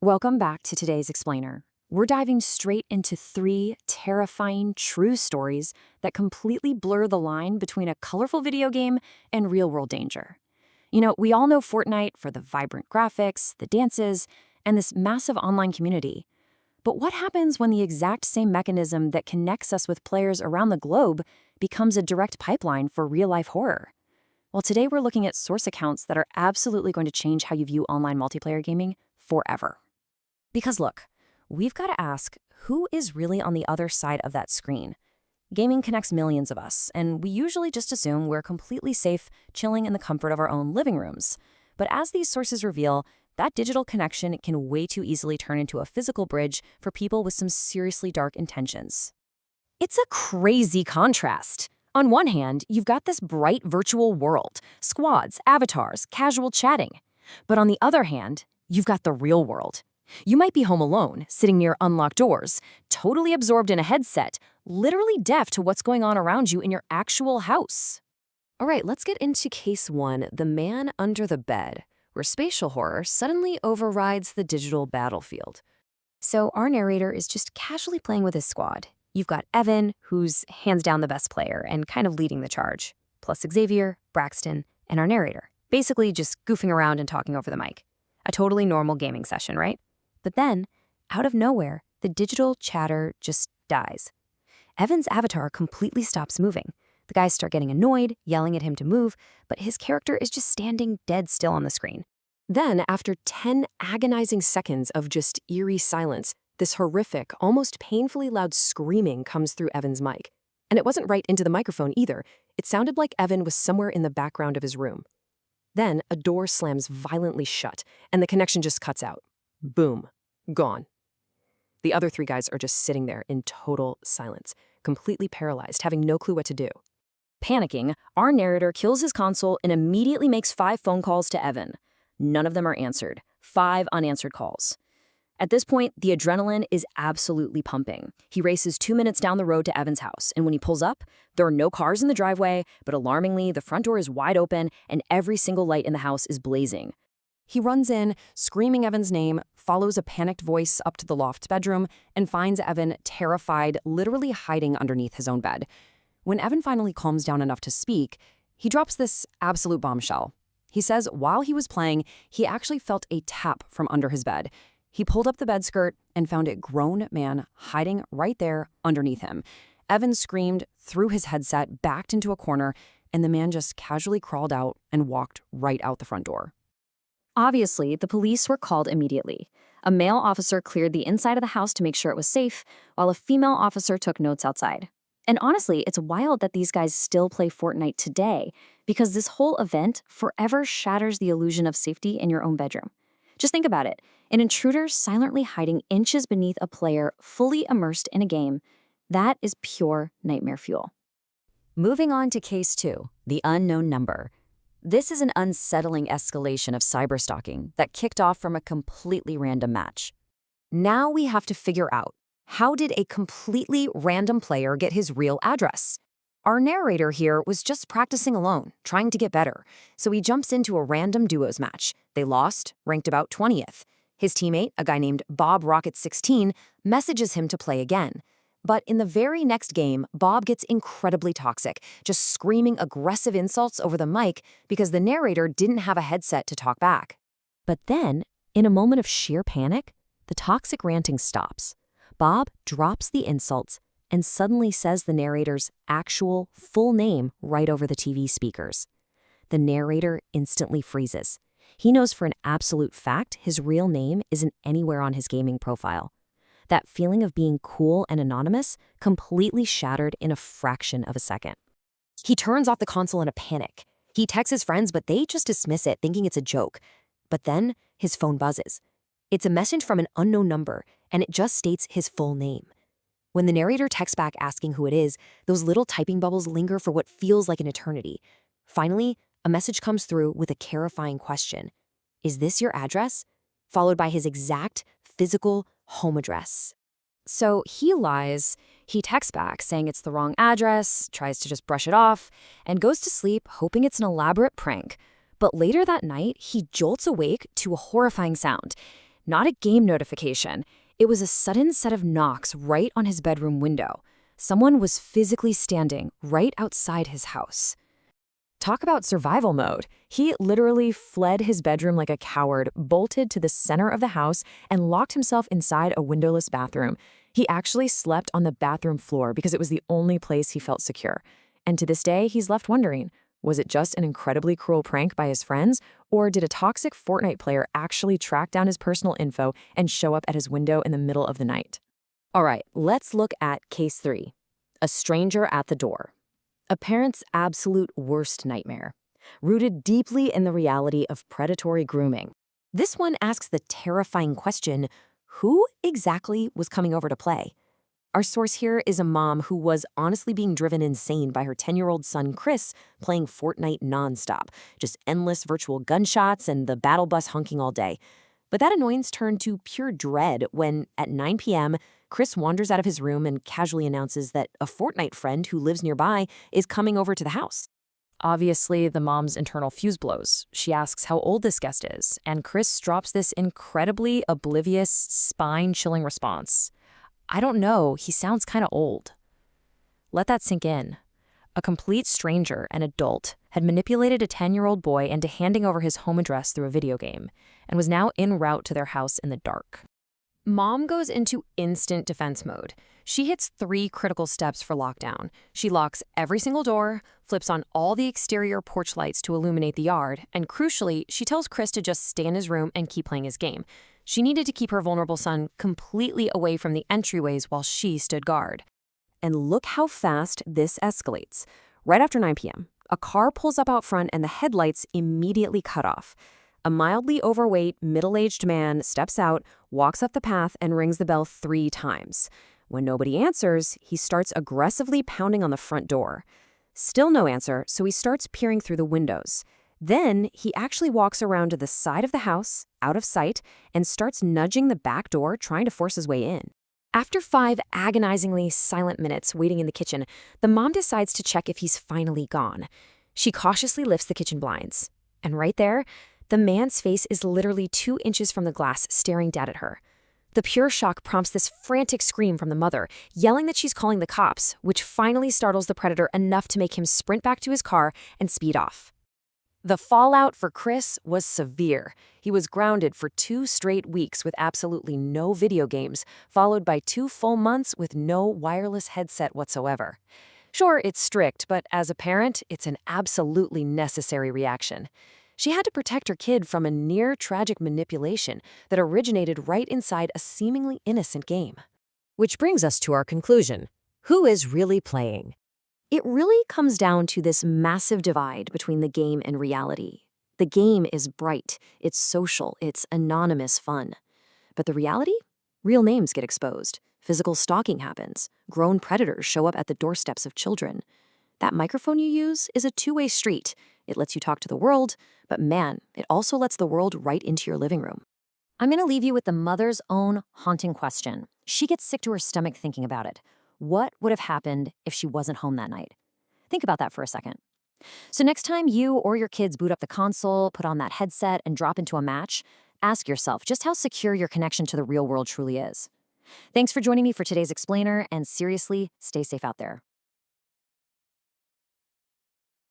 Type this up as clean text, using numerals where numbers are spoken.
Welcome back to today's Explainer. We're diving straight into 3 terrifying true stories that completely blur the line between a colorful video game and real-world danger. We all know Fortnite for the vibrant graphics, the dances, and this massive online community. But what happens when the exact same mechanism that connects us with players around the globe becomes a direct pipeline for real-life horror? Well, today we're looking at source accounts that are absolutely going to change how you view online multiplayer gaming forever. Because look, we've got to ask, who is really on the other side of that screen? Gaming connects millions of us, and we usually just assume we're completely safe chilling in the comfort of our own living rooms. But as these sources reveal, that digital connection can way too easily turn into a physical bridge for people with some seriously dark intentions. It's a crazy contrast. On one hand, you've got this bright virtual world, squads, avatars, casual chatting. But on the other hand, you've got the real world. You might be home alone, sitting near unlocked doors, totally absorbed in a headset, literally deaf to what's going on around you in your actual house. All right, let's get into case 1, the man under the bed, where spatial horror suddenly overrides the digital battlefield. So our narrator is just casually playing with his squad. You've got Evan, who's hands down the best player and kind of leading the charge, plus Xavier, Braxton, and our narrator, basically just goofing around and talking over the mic. A totally normal gaming session, right? But then, out of nowhere, the digital chatter just dies. Evan's avatar completely stops moving. The guys start getting annoyed, yelling at him to move, but his character is just standing dead still on the screen. Then, after 10 agonizing seconds of just eerie silence, this horrific, almost painfully loud screaming comes through Evan's mic. And it wasn't right into the microphone either. It sounded like Evan was somewhere in the background of his room. Then, a door slams violently shut, and the connection just cuts out. Boom. Gone. The other 3 guys are just sitting there in total silence, completely paralyzed, having no clue what to do. Panicking, our narrator kills his console and immediately makes 5 phone calls to Evan. None of them are answered. 5 unanswered calls. At this point, the adrenaline is absolutely pumping. He races 2 minutes down the road to Evan's house, and when he pulls up, there are no cars in the driveway, but alarmingly, the front door is wide open and every single light in the house is blazing. He runs in, screaming Evan's name, follows a panicked voice up to the loft bedroom, and finds Evan terrified, literally hiding underneath his own bed. When Evan finally calms down enough to speak, he drops this absolute bombshell. He says while he was playing, he actually felt a tap from under his bed. He pulled up the bed skirt and found a grown man hiding right there underneath him. Evan screamed, threw his headset, backed into a corner, and the man just casually crawled out and walked right out the front door. Obviously, the police were called immediately. A male officer cleared the inside of the house to make sure it was safe, while a female officer took notes outside. And honestly, it's wild that these guys still play Fortnite today, because this whole event forever shatters the illusion of safety in your own bedroom. Just think about it. An intruder silently hiding inches beneath a player fully immersed in a game. That is pure nightmare fuel. Moving on to case 2, the unknown number. This is an unsettling escalation of cyberstalking that kicked off from a completely random match. Now we have to figure out, how did a completely random player get his real address? Our narrator here was just practicing alone, trying to get better, so he jumps into a random duos match. They lost, ranked about 20th. His teammate, a guy named Bob Rocket16, messages him to play again. But in the very next game, Bob gets incredibly toxic, just screaming aggressive insults over the mic because the narrator didn't have a headset to talk back. But then, in a moment of sheer panic, the toxic ranting stops. Bob drops the insults and suddenly says the narrator's actual full name right over the TV speakers. The narrator instantly freezes. He knows for an absolute fact his real name isn't anywhere on his gaming profile. That feeling of being cool and anonymous completely shattered in a fraction of a second. He turns off the console in a panic. He texts his friends, but they just dismiss it, thinking it's a joke. But then his phone buzzes. It's a message from an unknown number, and it just states his full name. When the narrator texts back asking who it is, those little typing bubbles linger for what feels like an eternity. Finally, a message comes through with a terrifying question. Is this your address? Followed by his exact physical home address. So he lies, he texts back saying it's the wrong address, tries to just brush it off, and goes to sleep hoping it's an elaborate prank. But later that night, he jolts awake to a horrifying sound. Not a game notification. It was a sudden set of knocks right on his bedroom window. Someone was physically standing right outside his house. Talk about survival mode. He literally fled his bedroom like a coward, bolted to the center of the house, and locked himself inside a windowless bathroom. He actually slept on the bathroom floor because it was the only place he felt secure. And to this day, he's left wondering, was it just an incredibly cruel prank by his friends, or did a toxic Fortnite player actually track down his personal info and show up at his window in the middle of the night? All right, let's look at case 3. A stranger at the door. A parent's absolute worst nightmare, rooted deeply in the reality of predatory grooming. This one asks the terrifying question, who exactly was coming over to play? Our source here is a mom who was honestly being driven insane by her 10-year-old son, Chris, playing Fortnite nonstop. Just endless virtual gunshots and the battle bus honking all day. But that annoyance turned to pure dread when, at 9 p.m., Chris wanders out of his room and casually announces that a Fortnite friend who lives nearby is coming over to the house. Obviously, the mom's internal fuse blows. She asks how old this guest is, and Chris drops this incredibly oblivious, spine-chilling response. I don't know, he sounds kind of old. Let that sink in. A complete stranger, an adult, had manipulated a 10-year-old boy into handing over his home address through a video game and was now en route to their house in the dark. Mom goes into instant defense mode. She hits 3 critical steps for lockdown. She locks every single door, flips on all the exterior porch lights to illuminate the yard, and crucially, she tells Chris to just stay in his room and keep playing his game. She needed to keep her vulnerable son completely away from the entryways while she stood guard. And look how fast this escalates. Right after 9 p.m., a car pulls up out front and the headlights immediately cut off. A mildly overweight, middle-aged man steps out, walks up the path, and rings the bell 3 times. When nobody answers, he starts aggressively pounding on the front door. Still no answer, so he starts peering through the windows. Then he actually walks around to the side of the house, out of sight, and starts nudging the back door, trying to force his way in. After 5 agonizingly silent minutes waiting in the kitchen, the mom decides to check if he's finally gone. She cautiously lifts the kitchen blinds. And right there, the man's face is literally 2 inches from the glass, staring dead at her. The pure shock prompts this frantic scream from the mother, yelling that she's calling the cops, which finally startles the predator enough to make him sprint back to his car and speed off. The fallout for Chris was severe. He was grounded for 2 straight weeks with absolutely no video games, followed by 2 full months with no wireless headset whatsoever. Sure, it's strict, but as a parent, it's an absolutely necessary reaction. She had to protect her kid from a near-tragic manipulation that originated right inside a seemingly innocent game. Which brings us to our conclusion. Who is really playing? It really comes down to this massive divide between the game and reality. The game is bright, it's social, it's anonymous fun. But the reality? Real names get exposed. Physical stalking happens. Grown predators show up at the doorsteps of children. That microphone you use is a 2-way street. It lets you talk to the world, but man, it also lets the world right into your living room. I'm going to leave you with the mother's own haunting question. She gets sick to her stomach thinking about it. What would have happened if she wasn't home that night? Think about that for a second. So next time you or your kids boot up the console, put on that headset, and drop into a match, ask yourself just how secure your connection to the real world truly is. Thanks for joining me for today's Explainer, and seriously, stay safe out there.